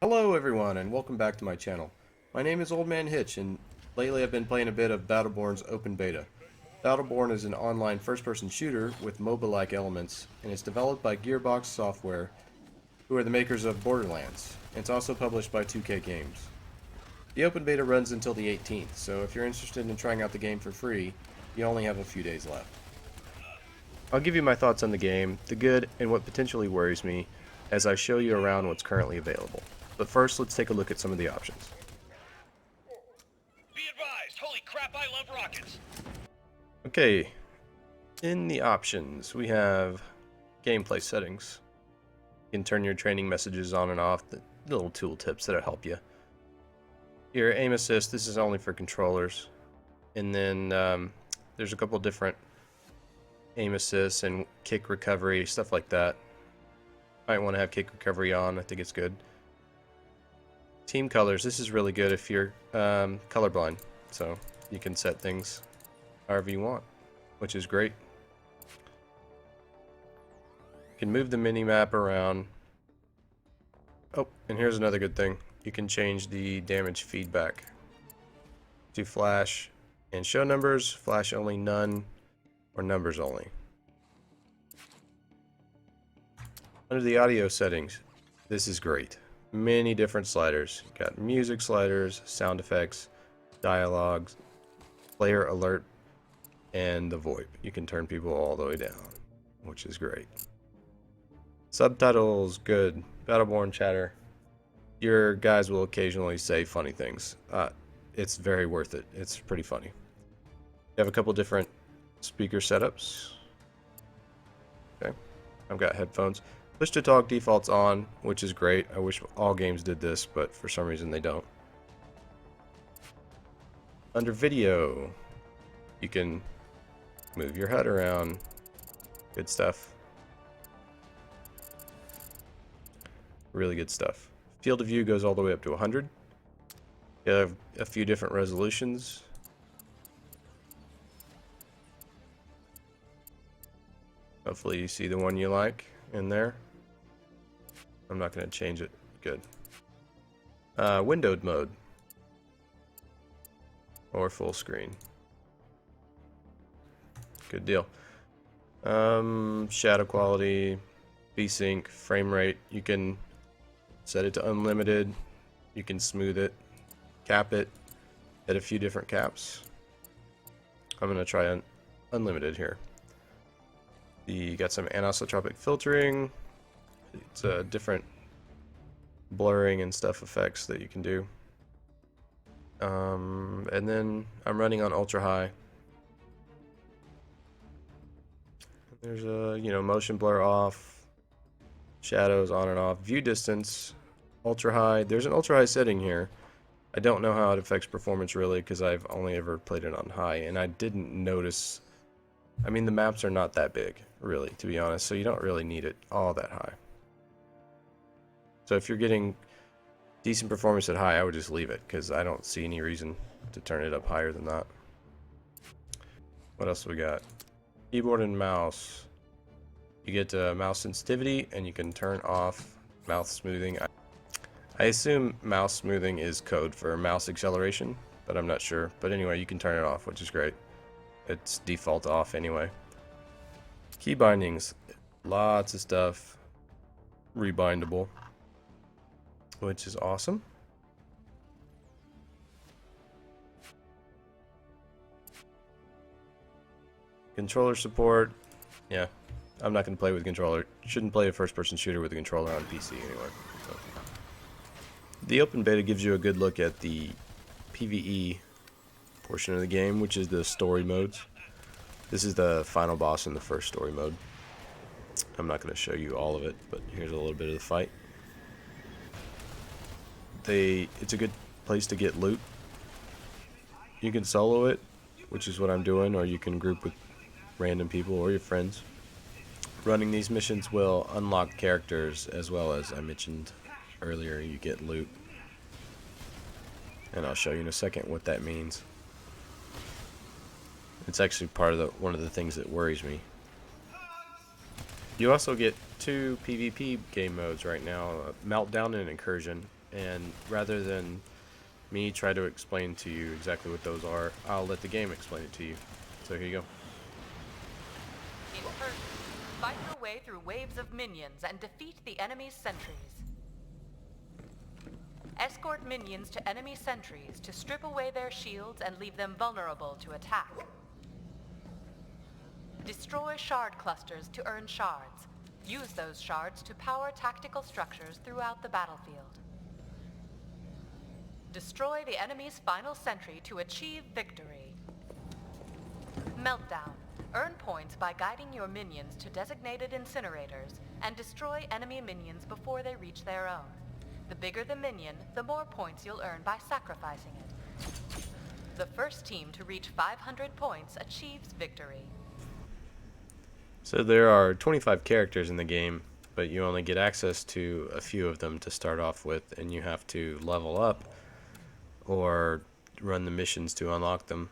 Hello everyone and welcome back to my channel. My name is Old Man Hitch and lately I've been playing a bit of Battleborn's Open Beta. Battleborn is an online first-person shooter with MOBA-like elements and it's developed by Gearbox Software, who are the makers of Borderlands. It's also published by 2K Games. The Open Beta runs until the 18th, so if you're interested in trying out the game for free, you only have a few days left. I'll give you my thoughts on the game, the good and what potentially worries me, as I show you around what's currently available. But first, let's take a look at some of the options. Be advised, holy crap, I love rockets. Okay, in the options, we have gameplay settings. You can turn your training messages on and off, the little tool tips that'll help you. Your aim assist, this is only for controllers. And then there's a couple different aim assists and kick recovery, stuff like that. Might want to have kick recovery on, I think it's good. Team colors, this is really good if you're colorblind, so you can set things however you want, which is great. You can move the mini-map around. Oh, and here's another good thing. You can change the damage feedback to flash and show numbers, flash only, none, or numbers only. Under the audio settings, this is great. Many different sliders. You've got music sliders, sound effects, dialogues, player alert, and the VoIP. You can turn people all the way down, which is great. Subtitles, good. Battleborn chatter. Your guys will occasionally say funny things. It's very worth it. It's pretty funny. You have a couple different speaker setups. Okay, I've got headphones. Push to talk default's on, which is great. I wish all games did this, but for some reason they don't. Under video, you can move your HUD around. Good stuff. Really good stuff. Field of view goes all the way up to 100. You have a few different resolutions. Hopefully you see the one you like in there. I'm not going to change it. Good. Windowed mode. Or full screen. Good deal. Shadow quality, VSync, frame rate. You can set it to unlimited. You can smooth it, cap it, at a few different caps. I'm going to try unlimited here. You got some anisotropic filtering. It's different blurring and stuff effects that you can do. And then I'm running on ultra high. There's a motion blur off, shadows on and off, view distance, ultra high. There's an ultra high setting here. I don't know how it affects performance really because I've only ever played it on high, and I didn't notice. I mean, the maps are not that big, really, to be honest, so you don't really need it all that high. So if you're getting decent performance at high, I would just leave it, because I don't see any reason to turn it up higher than that. What else we got? Keyboard and mouse. You get mouse sensitivity, and you can turn off mouse smoothing. I assume mouse smoothing is code for mouse acceleration, but I'm not sure. But anyway, you can turn it off, which is great. It's default off anyway. Key bindings. Lots of stuff. Rebindable, which is awesome. Controller support. Yeah, I'm not going to play with controller. Shouldn't play a first-person shooter with a controller on PC anyway. So. The open beta gives you a good look at the PvE portion of the game, which is the story modes. This is the final boss in the first story mode. I'm not going to show you all of it, but here's a little bit of the fight. It's a good place to get loot. You can solo it, which is what I'm doing, or you can group with random people or your friends. Running these missions will unlock characters, as well as I mentioned earlier, you get loot. And I'll show you in a second what that means. It's actually part of one of the things that worries me. You also get two PvP game modes right now, Meltdown and Incursion. And rather than me try to explain to you exactly what those are, I'll let the game explain it to you. So here you go. In person, fight your way through waves of minions and defeat the enemy's sentries. Escort minions to enemy sentries to strip away their shields and leave them vulnerable to attack. Destroy shard clusters to earn shards. Use those shards to power tactical structures throughout the battlefield. Destroy the enemy's final sentry to achieve victory. Meltdown. Earn points by guiding your minions to designated incinerators and destroy enemy minions before they reach their own. The bigger the minion, the more points you'll earn by sacrificing it. The first team to reach 500 points achieves victory. So there are 25 characters in the game, but you only get access to a few of them to start off with, and you have to level up or run the missions to unlock them.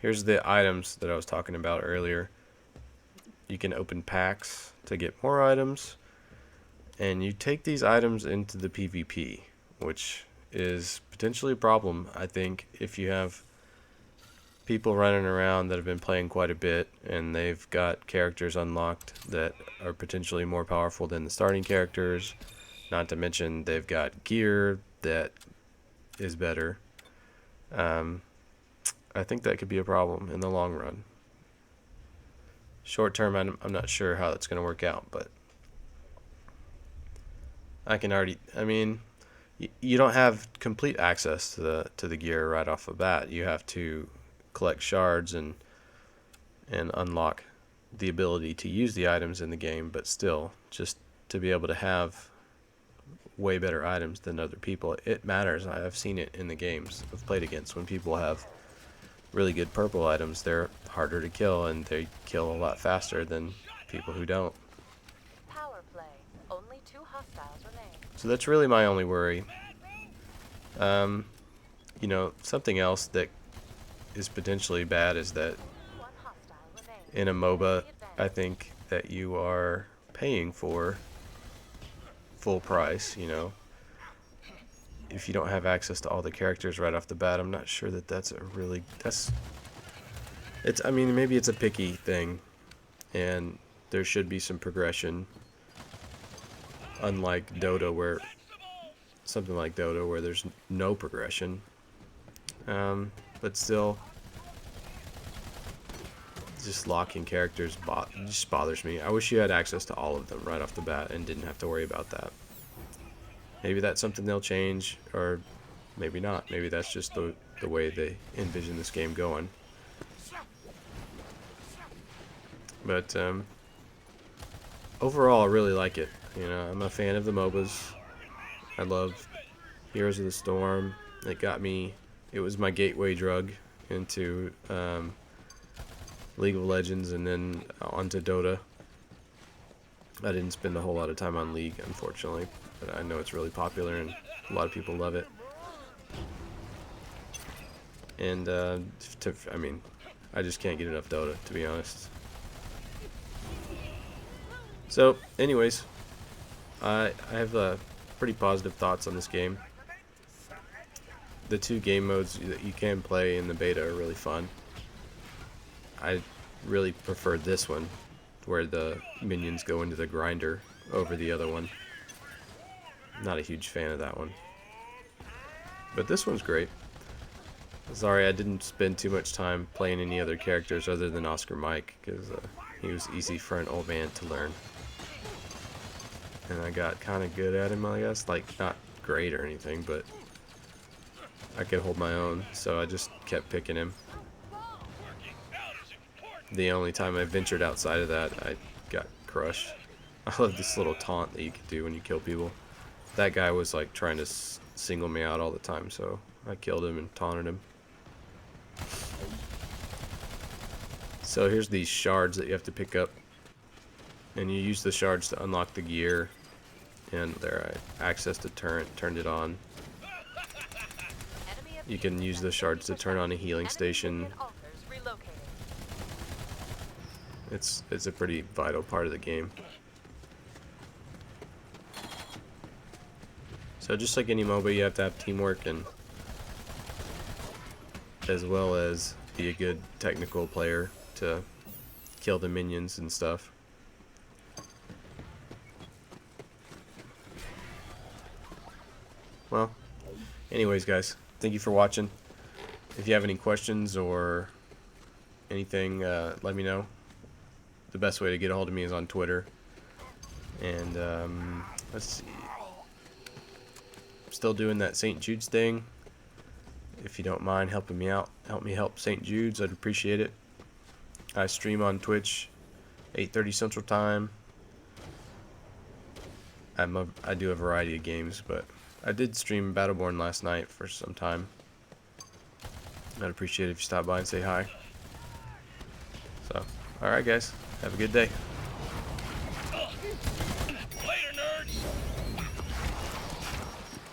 Here's the items that I was talking about earlier. You can open packs to get more items, and you take these items into the PvP, which is potentially a problem, I think, if you have people running around that have been playing quite a bit and they've got characters unlocked that are potentially more powerful than the starting characters, not to mention they've got gear that is better. I think that could be a problem in the long run. Short term, I'm not sure how that's going to work out, but I mean, you don't have complete access to the gear right off the bat. You have to collect shards and unlock the ability to use the items in the game, but still, just to be able to have way better items than other people, it matters. I've seen it in the games I've played against. When people have really good purple items, they're harder to kill, and they kill a lot faster than people who don't. Power play. Only 2 hostiles remain. So that's really my only worry. You know, something else that is potentially bad is that 1 hostile remains. in a MOBA, I think that you are paying for full price, you know. If you don't have access to all the characters right off the bat, I'm not sure that I mean, maybe it's a picky thing, and there should be some progression, unlike something like Dota where there's no progression. But still, just locking characters just bothers me. I wish you had access to all of them right off the bat and didn't have to worry about that. Maybe that's something they'll change, or maybe not. Maybe that's just the way they envision this game going. But overall, I really like it. You know, I'm a fan of the MOBAs. I love Heroes of the Storm. It was my gateway drug into League of Legends and then onto Dota. I didn't spend a whole lot of time on League, unfortunately, but I know it's really popular and a lot of people love it. And I mean, I just can't get enough Dota, to be honest. So, anyways, I have pretty positive thoughts on this game. The 2 game modes that you can play in the beta are really fun. I really preferred this one, where the minions go into the grinder, over the other one. Not a huge fan of that one. But this one's great. Sorry, I didn't spend too much time playing any other characters other than Oscar Mike, because he was easy for an old man to learn. And I got kind of good at him, I guess. Like, not great or anything, but I could hold my own, so I just kept picking him. The only time I ventured outside of that, I got crushed. I love this little taunt that you can do when you kill people. That guy was like trying to single me out all the time, so I killed him and taunted him. So here's these shards that you have to pick up, and you use the shards to unlock the gear. And there, I accessed the turret, turned it on. You can use the shards to turn on a healing station. It's a pretty vital part of the game. So just like any MOBA, you have to have teamwork, and as well as be a good technical player to kill the minions and stuff. Well, anyways guys, thank you for watching. If you have any questions or anything, let me know. The best way to get a hold of me is on Twitter. And let's see, I'm still doing that St. Jude's thing. If you don't mind helping me out, help me help St. Jude's, I'd appreciate it. I stream on Twitch 8:30 Central Time. I do a variety of games, but I did stream Battleborn last night for some time. I'd appreciate it if you stop by and say hi. So, alright guys, have a good day.